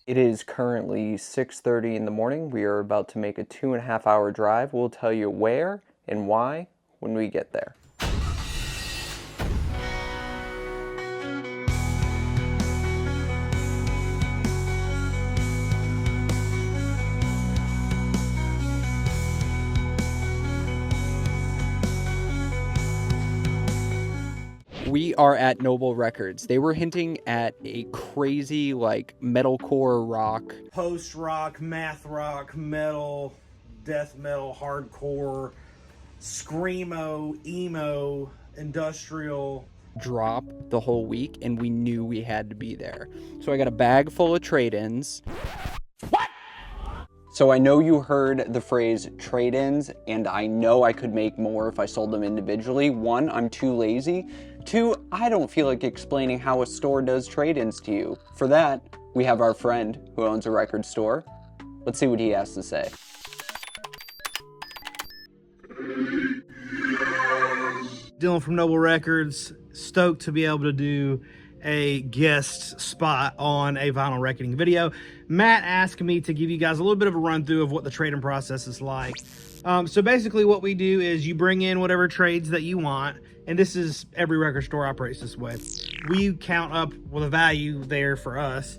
It is currently 6:30 in the morning. We are about to make a 2.5-hour drive. We'll tell you where and why when we get there. We are at Noble Records. They were hinting at a crazy, like, metalcore rock. Post-rock, math rock, metal, death metal, hardcore, screamo, emo, industrial Drop the whole week, and we knew we had to be there. So I got a bag full of trade-ins. What? So I know you heard the phrase trade-ins, and I know I could make more if I sold them individually. One, I'm too lazy. Two, I don't feel like explaining how a store does trade-ins to you. For that, we have our friend who owns a record store. Let's see what he has to say. Dylan from Noble Records, stoked to be able to do a guest spot on a vinyl reckoning video. Matt asked me to give you guys a little bit of a run through of what the trading process is like. So basically what we do is you bring in whatever trades that you want, and this is every record store operates this way. We count up with a value there for us,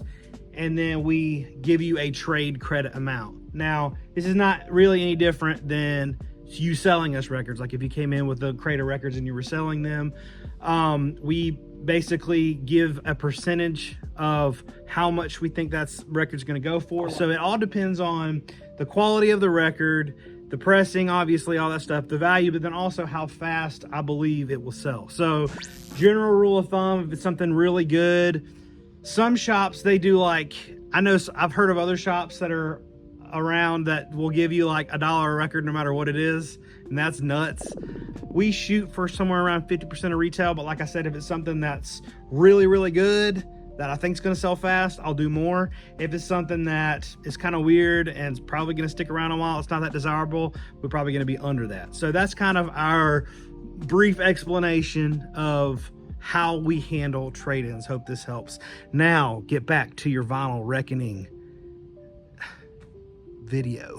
and then we give you a trade credit amount. Now, this is not really any different than you selling us records. Like if you came in with a crate of records and you were selling them, we basically give a percentage of how much we think that record's going to go for. So it all depends on the quality of the record, the pressing, obviously, all that stuff, the value, but then also how fast I believe it will sell. So general rule of thumb, if it's something really good, some shops, they do like, I know I've heard of other shops that are around that will give you like $1 a record no matter what it is, and that's nuts. We shoot for somewhere around 50% of retail, but like I said, if it's something that's really, really good that I think is going to sell fast, I'll do more. If it's something that is kind of weird and it's probably going to stick around a while, it's not that desirable, we're probably going to be under that. So that's kind of our brief explanation of how we handle trade-ins. Hope this helps. Now, get back to your vinyl reckoning video.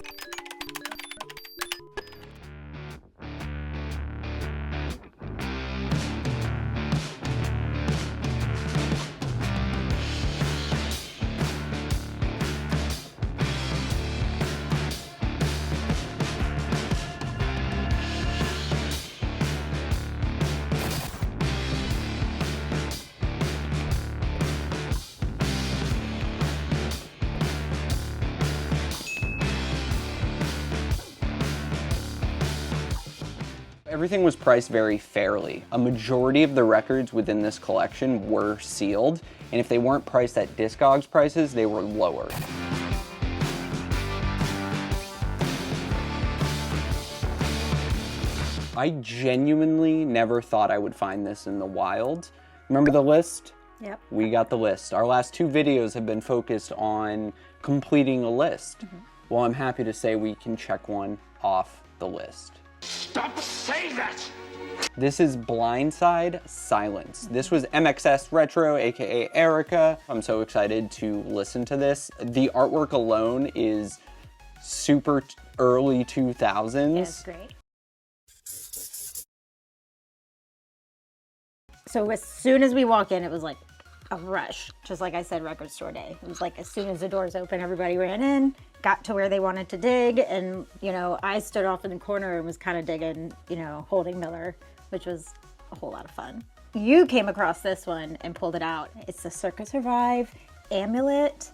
Everything was priced very fairly. A majority of the records within this collection were sealed, and if they weren't priced at Discogs prices, they were lower. I genuinely never thought I would find this in the wild. Remember the list? Yep. We got the list. Our last 2 videos have been focused on completing a list. Well, I'm happy to say we can check one off the list. Stop saying that! This is Blindside Silence. This was MXS Retro, aka Erica. I'm so excited to listen to this. The artwork alone is super early 2000s. Yeah, it's great. So as soon as we walk in, it was like a rush. Just like I said, record store day. It was like as soon as the doors open, everybody ran in, got to where they wanted to dig, and, you know, I stood off in the corner and was kind of digging, you know, holding Miller, which was a whole lot of fun. You came across this one and pulled it out. It's the Circa Survive Amulet,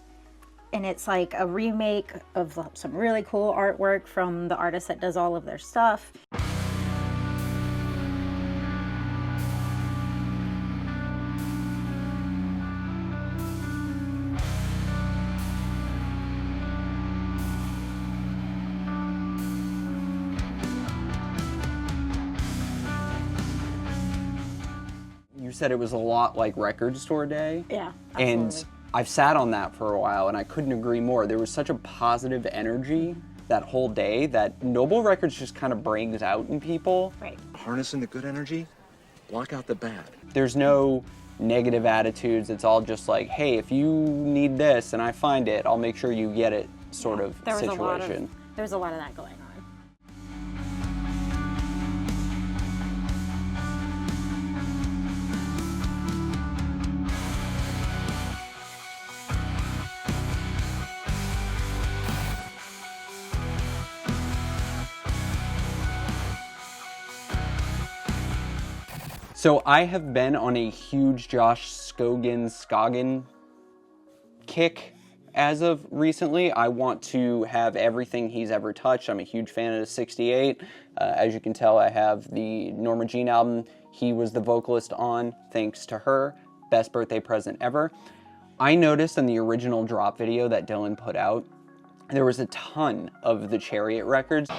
and it's like a remake of some really cool artwork from the artist that does all of their stuff. You said it was a lot like record store day. Yeah, absolutely. And I've sat on that for a while, and I couldn't agree more. There was such a positive energy that whole day that Noble Records just kind of brings out in people. Right. Harnessing the good energy, block out the bad. There's no negative attitudes. It's all just like, hey, if you need this and I find it, I'll make sure you get it sort of situation. There was a lot of that going on. So I have been on a huge Josh Scoggin kick as of recently. I want to have everything he's ever touched. I'm a huge fan of the 68. As you can tell, I have the Norma Jean album he was the vocalist on, thanks to her. Best birthday present ever. I noticed in the original drop video that Dylan put out, there was a ton of the Chariot records.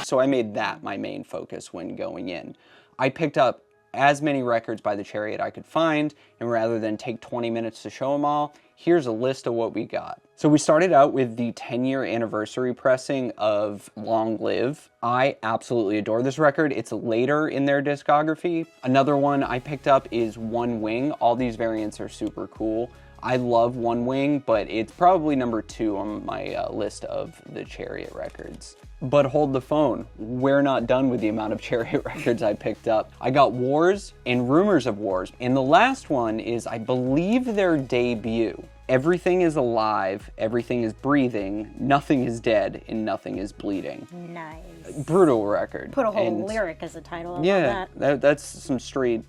So I made that my main focus when going in. I picked up as many records by the Chariot I could find, and rather than take 20 minutes to show them all, here's a list of what we got. So we started out with the 10-year anniversary pressing of Long Live. I absolutely adore this record. It's later in their discography. Another one I picked up is One Wing. All these variants are super cool. I love One Wing, but it's probably number 2 on my list of the Chariot records. But hold the phone, we're not done with the amount of Chariot records I picked up. I got Wars and Rumors of Wars, and the last one is, I believe, their debut. Everything is alive, everything is breathing, nothing is dead, and nothing is bleeding. Nice. Brutal record. Put a whole lyric as a title. I yeah, love that's some straight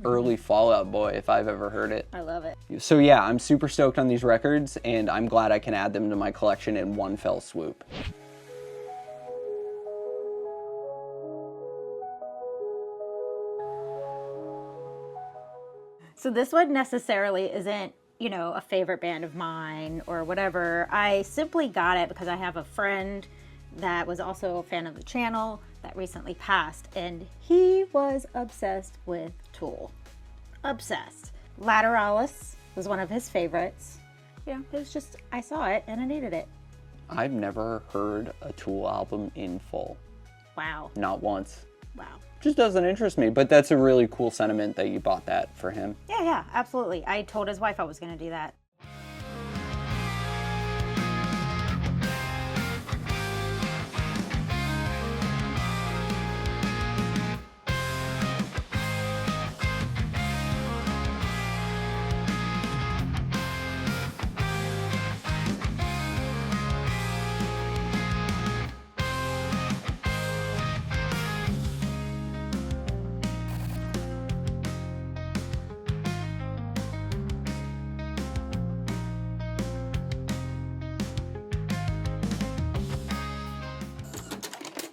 early Fall Out Boy if I've ever heard it. I love it. So yeah, I'm super stoked on these records, and I'm glad I can add them to my collection in one fell swoop. So this one necessarily isn't, you know, a favorite band of mine or whatever. I simply got it because I have a friend that was also a fan of the channel that recently passed, and he was obsessed with Tool. Obsessed. Lateralis was one of his favorites. You know, it was just, I saw it and I needed it. I've never heard a Tool album in full. Wow. Not once. Wow. Just doesn't interest me, but that's a really cool sentiment that you bought that for him. Yeah, absolutely. I told his wife I was going to do that.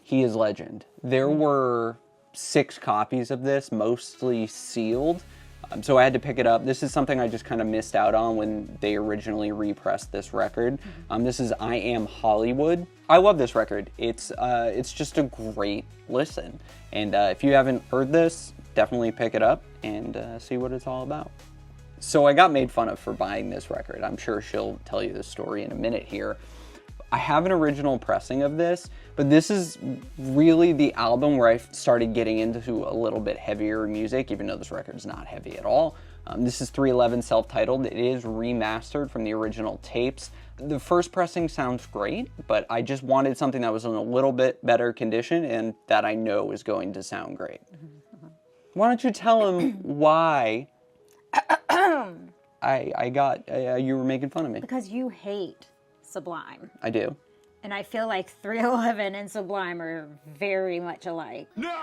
He is legend. There were 6 copies of this, mostly sealed, so I had to pick it up. This is something I just kind of missed out on when they originally repressed this record. This is I Am Hollywood. I love this record. It's just a great listen, and if you haven't heard this, definitely pick it up and see what it's all about. So I got made fun of for buying this record. I'm sure she'll tell you this story in a minute here. I have an original pressing of this, but this is really the album where I started getting into a little bit heavier music, even though this record's not heavy at all. This is 311 self-titled. It is remastered from the original tapes. The first pressing sounds great, but I just wanted something that was in a little bit better condition and that I know is going to sound great. Why don't you tell him why you were making fun of me? Because you hate Sublime. I do. And I feel like 311 and Sublime are very much alike. No!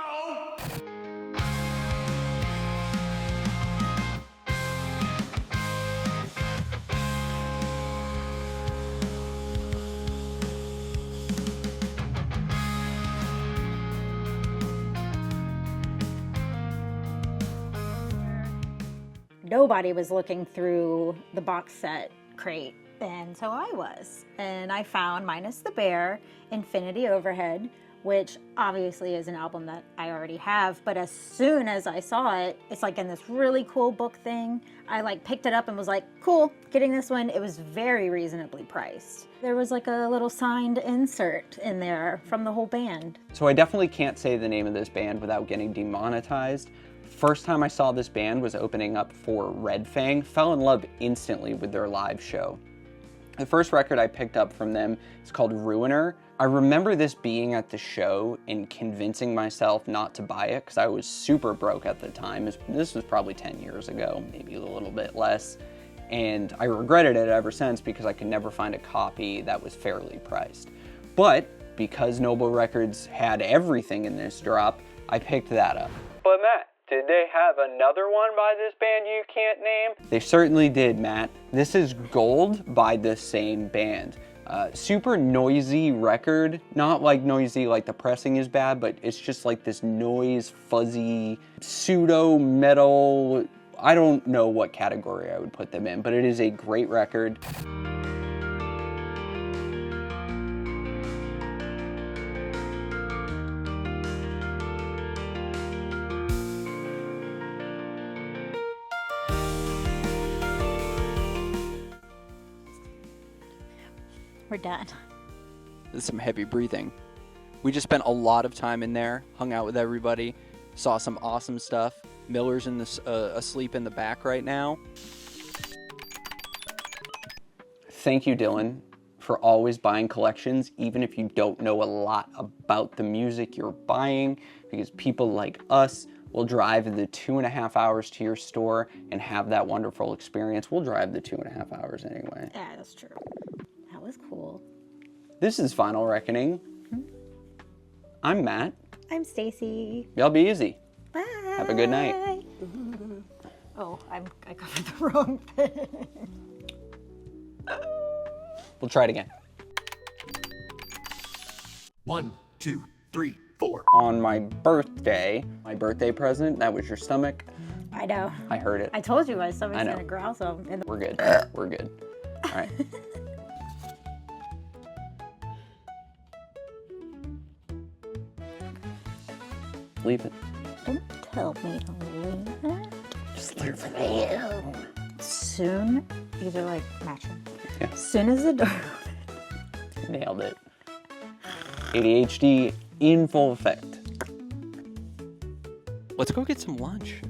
Nobody was looking through the box set crate. And so I was, and I found, minus the bear, Infinity Overhead, which obviously is an album that I already have. But as soon as I saw it, it's like in this really cool book thing. I like picked it up and was like, cool, getting this one. It was very reasonably priced. There was like a little signed insert in there from the whole band. So I definitely can't say the name of this band without getting demonetized. First time I saw this band was opening up for Red Fang. Fell in love instantly with their live show. The first record I picked up from them is called Ruiner. I remember this being at the show and convincing myself not to buy it because I was super broke at the time. This was probably 10 years ago, maybe a little bit less. And I regretted it ever since because I could never find a copy that was fairly priced. But because Noble Records had everything in this drop, I picked that up. But Matt, did they have another one by this band you can't name? They certainly did, Matt. This is Gold by the same band. Super noisy record. Not like noisy like the pressing is bad, but it's just like this noise, fuzzy, pseudo metal. I don't know what category I would put them in, but it is a great record. We're done. This is some heavy breathing. We just spent a lot of time in there, hung out with everybody, saw some awesome stuff. Miller's asleep in the back right now. Thank you, Dylan, for always buying collections, even if you don't know a lot about the music you're buying, because people like us will drive the 2.5 hours to your store and have that wonderful experience. We'll drive the 2.5 hours anyway. Yeah, that's true. That was cool. This is Final Reckoning. I'm Matt. I'm Stacy. Y'all be easy. Bye. Have a good night. Oh, I covered the wrong thing. We'll try it again. 1, 2, 3, 4. On my birthday present, that was your stomach. I know. I heard it. I told you my stomach's I know. gonna growl, so We're good. We're good. All right. Leave it. don't tell me to leave it. Just leave it alone. Soon, these are like matching. Yeah. Soon as the door Nailed it. ADHD in full effect. Let's go get some lunch.